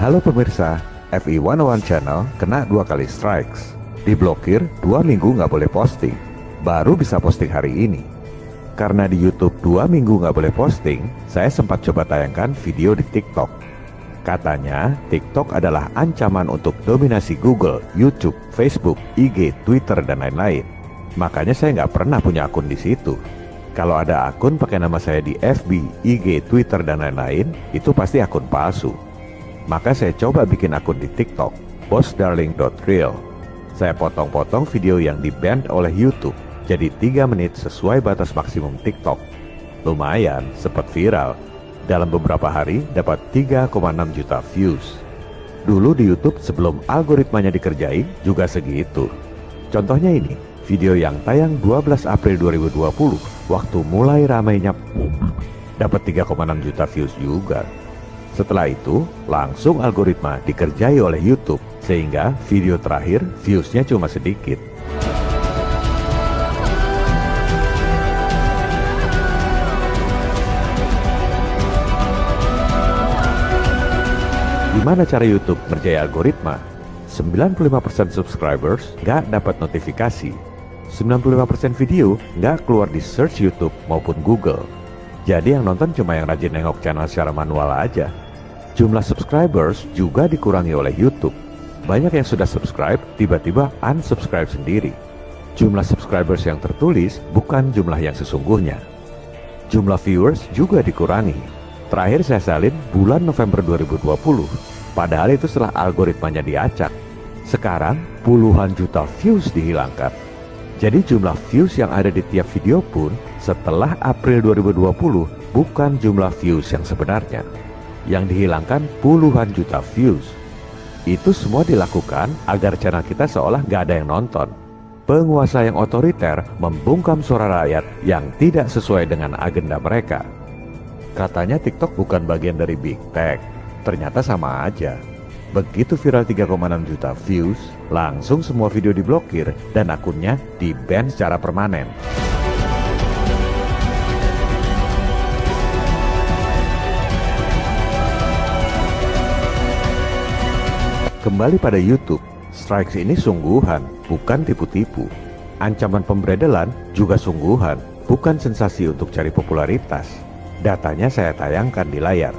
Halo pemirsa, FI101 Channel kena 2 kali strikes. Diblokir 2 minggu nggak boleh posting. Baru bisa posting hari ini. Karena di YouTube 2 minggu nggak boleh posting, saya sempat coba tayangkan video di TikTok. Katanya, TikTok adalah ancaman untuk dominasi Google, YouTube, Facebook, IG, Twitter, dan lain-lain. Makanya saya nggak pernah punya akun di situ. Kalau ada akun pakai nama saya di FB, IG, Twitter, dan lain-lain, itu pasti akun palsu. Maka saya coba bikin akun di TikTok, bossdarling.real. Saya potong-potong video yang di-ban oleh YouTube, jadi 3 menit sesuai batas maksimum TikTok. Lumayan, sempat viral. Dalam beberapa hari dapat 3,6 juta views. Dulu di YouTube sebelum algoritmanya dikerjain juga segitu. Contohnya ini, video yang tayang 12 April 2020, waktu mulai ramainya, dapat 3,6 juta views juga. Setelah itu, langsung algoritma dikerjai oleh YouTube, sehingga video terakhir viewsnya cuma sedikit. Gimana cara YouTube ngerjai algoritma? 95% subscribers nggak dapat notifikasi. 95% video nggak keluar di search YouTube maupun Google. Jadi yang nonton cuma yang rajin nengok channel secara manual aja. Jumlah subscribers juga dikurangi oleh YouTube. Banyak yang sudah subscribe tiba-tiba unsubscribe sendiri. Jumlah subscribers yang tertulis bukan jumlah yang sesungguhnya. Jumlah viewers juga dikurangi. Terakhir saya salin bulan November 2020. Padahal itu setelah algoritmanya diacak. Sekarang puluhan juta views dihilangkan. Jadi jumlah views yang ada di tiap video pun setelah April 2020 bukan jumlah views yang sebenarnya. Yang dihilangkan puluhan juta views. Itu semua dilakukan agar channel kita seolah gak ada yang nonton. Penguasa yang otoriter membungkam suara rakyat yang tidak sesuai dengan agenda mereka. Katanya TikTok bukan bagian dari Big Tech. Ternyata sama aja. Begitu viral 3,6 juta views, langsung semua video diblokir dan akunnya di-ban secara permanen. Kembali pada YouTube, strikes ini sungguhan, bukan tipu-tipu. Ancaman pemberedelan juga sungguhan, bukan sensasi untuk cari popularitas. Datanya saya tayangkan di layar.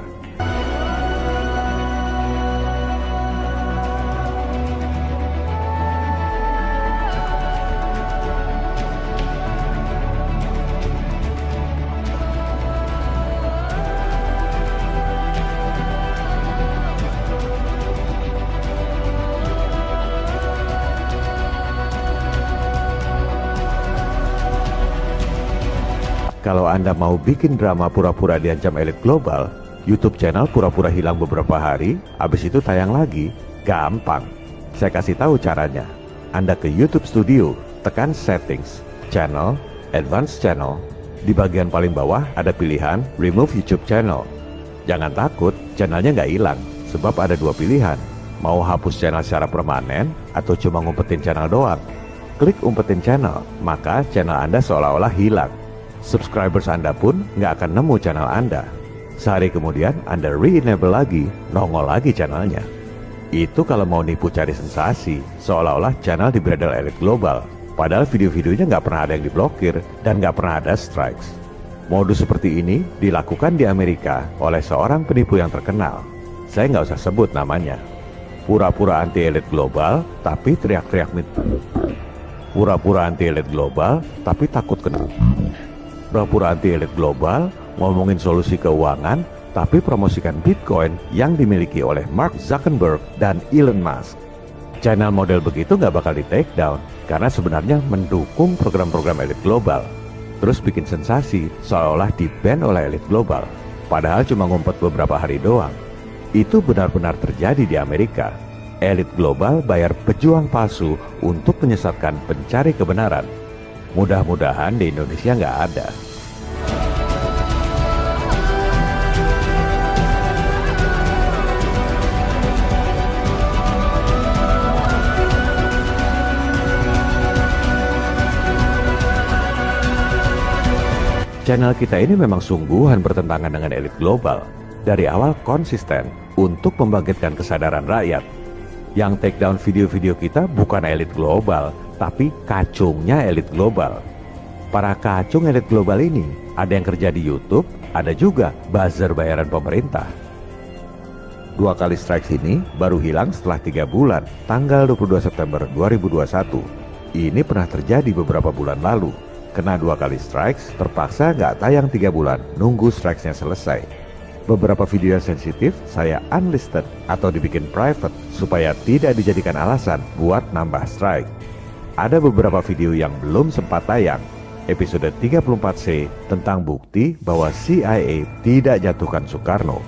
Kalau Anda mau bikin drama pura-pura diancam elit global, YouTube channel pura-pura hilang beberapa hari, habis itu tayang lagi. Gampang. Saya kasih tahu caranya. Anda ke YouTube Studio, tekan Settings, Channel, Advanced Channel. Di bagian paling bawah ada pilihan Remove YouTube Channel. Jangan takut, channelnya nggak hilang, sebab ada 2 pilihan. Mau hapus channel secara permanen, atau cuma ngumpetin channel doang. Klik umpetin channel, maka channel Anda seolah-olah hilang. Subscribers Anda pun nggak akan nemu channel Anda. Sehari kemudian Anda re-enable lagi, nongol lagi channelnya. Itu kalau mau nipu cari sensasi, seolah-olah channel dibredel elit global. Padahal video-videonya nggak pernah ada yang diblokir dan nggak pernah ada strikes. Modus seperti ini dilakukan di Amerika oleh seorang penipu yang terkenal. Saya nggak usah sebut namanya. Pura-pura anti elit global, tapi teriak-teriak Pura-pura anti elit global, tapi takut kena. Pura-pura anti elit global, ngomongin solusi keuangan, tapi promosikan Bitcoin yang dimiliki oleh Mark Zuckerberg dan Elon Musk. Channel model begitu nggak bakal di take down, karena sebenarnya mendukung program-program elit global. Terus bikin sensasi, seolah di-ban oleh elit global. Padahal cuma ngumpet beberapa hari doang. Itu benar-benar terjadi di Amerika. Elit global bayar pejuang palsu untuk menyesatkan pencari kebenaran. Mudah-mudahan di Indonesia nggak ada. Channel kita ini memang sungguhan bertentangan dengan elit global. Dari awal konsisten, untuk membangkitkan kesadaran rakyat. Yang take down video-video kita bukan elit global, tapi kacungnya elit global. Para kacung elit global ini ada yang kerja di YouTube, ada juga buzzer bayaran pemerintah. 2 kali strikes ini baru hilang setelah 3 bulan, tanggal 22 September 2021. Ini pernah terjadi beberapa bulan lalu. Kena 2 kali strikes, terpaksa nggak tayang 3 bulan, nunggu strikesnya selesai. Beberapa video yang sensitif saya unlisted atau dibikin private supaya tidak dijadikan alasan buat nambah strike. Ada beberapa video yang belum sempat tayang. Episode 34C tentang bukti bahwa CIA tidak jatuhkan Soekarno.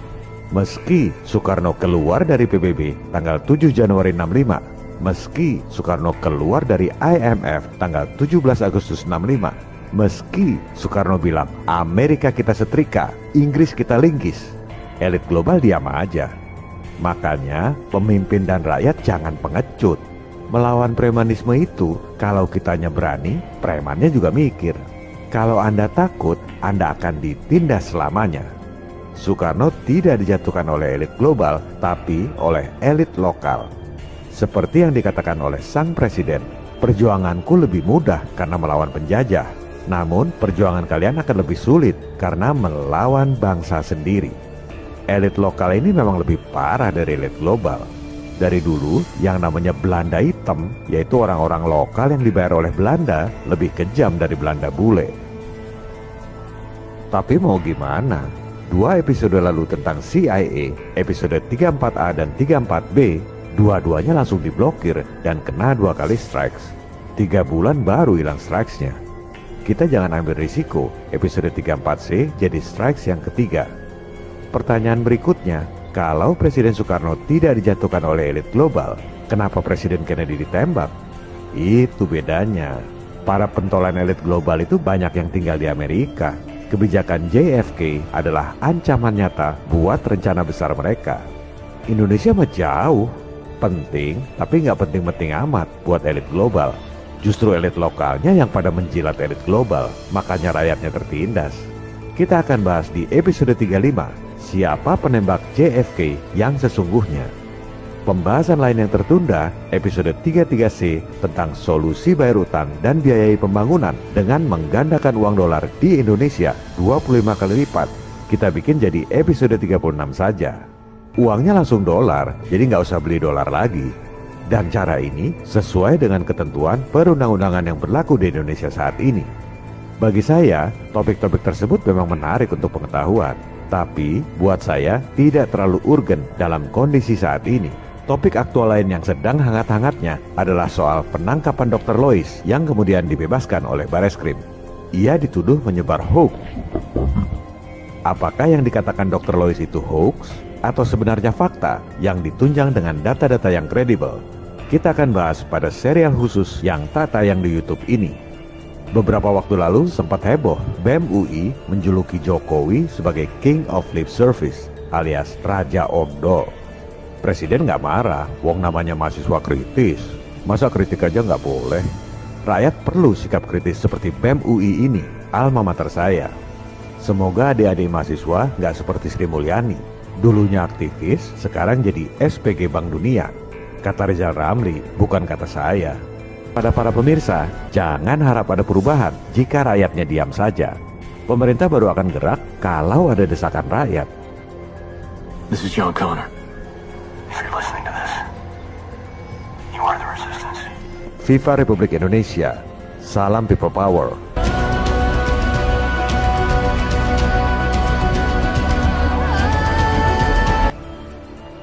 Meski Soekarno keluar dari PBB tanggal 7 Januari 65, meski Soekarno keluar dari IMF tanggal 17 Agustus 65, meski Soekarno bilang Amerika kita setrika, Inggris kita linggis, elit global diam aja. Makanya pemimpin dan rakyat jangan pengecut. Melawan premanisme itu, kalau kitanya berani, premannya juga mikir. Kalau Anda takut, Anda akan ditindas selamanya. Soekarno tidak dijatuhkan oleh elit global, tapi oleh elit lokal. Seperti yang dikatakan oleh sang presiden, perjuanganku lebih mudah karena melawan penjajah. Namun perjuangan kalian akan lebih sulit karena melawan bangsa sendiri. Elit lokal ini memang lebih parah dari elit global. Dari dulu yang namanya Belanda hitam, yaitu orang-orang lokal yang dibayar oleh Belanda, lebih kejam dari Belanda bule. Tapi mau gimana? 2 episode lalu tentang CIA, episode 34A dan 34B, dua-duanya langsung diblokir dan kena 2 kali strikes. 3 bulan baru hilang strikesnya. Kita jangan ambil risiko episode 34C jadi strikes yang ketiga. Pertanyaan berikutnya, kalau Presiden Soekarno tidak dijatuhkan oleh elit global, kenapa Presiden Kennedy ditembak? Itu bedanya. Para pentolan elit global itu banyak yang tinggal di Amerika. Kebijakan JFK adalah ancaman nyata buat rencana besar mereka. Indonesia mah jauh, penting tapi nggak penting-penting amat buat elit global. Justru elit lokalnya yang pada menjilat elit global, makanya rakyatnya tertindas. Kita akan bahas di episode 35, siapa penembak JFK yang sesungguhnya. Pembahasan lain yang tertunda, episode 33C tentang solusi bayar utang dan biayai pembangunan dengan menggandakan uang dolar di Indonesia 25 kali lipat. Kita bikin jadi episode 36 saja. Uangnya langsung dolar, jadi nggak usah beli dolar lagi. Dan cara ini sesuai dengan ketentuan perundang-undangan yang berlaku di Indonesia saat ini. Bagi saya, topik-topik tersebut memang menarik untuk pengetahuan. Tapi buat saya tidak terlalu urgen dalam kondisi saat ini. Topik aktual lain yang sedang hangat-hangatnya adalah soal penangkapan Dr. Lois yang kemudian dibebaskan oleh Bareskrim. Ia dituduh menyebar hoax. Apakah yang dikatakan Dr. Lois itu hoax atau sebenarnya fakta yang ditunjang dengan data-data yang kredibel? Kita akan bahas pada serial khusus yang tak tayang di YouTube ini. Beberapa waktu lalu sempat heboh BEM UI menjuluki Jokowi sebagai King of Lip Service alias Raja Ondo. Presiden nggak marah, wong namanya mahasiswa kritis. Masa kritik aja nggak boleh? Rakyat perlu sikap kritis seperti BEM UI ini, alma mater saya. Semoga adik-adik mahasiswa nggak seperti Sri Mulyani. Dulunya aktivis, sekarang jadi SPG Bank Dunia. Kata Rizal Ramli, bukan kata saya. Pada para pemirsa, jangan harap ada perubahan jika rakyatnya diam saja. Pemerintah baru akan gerak kalau ada desakan rakyat. This is John Connor. If you're listening to this, you are the resistance. Viva Republik Indonesia. Salam People Power.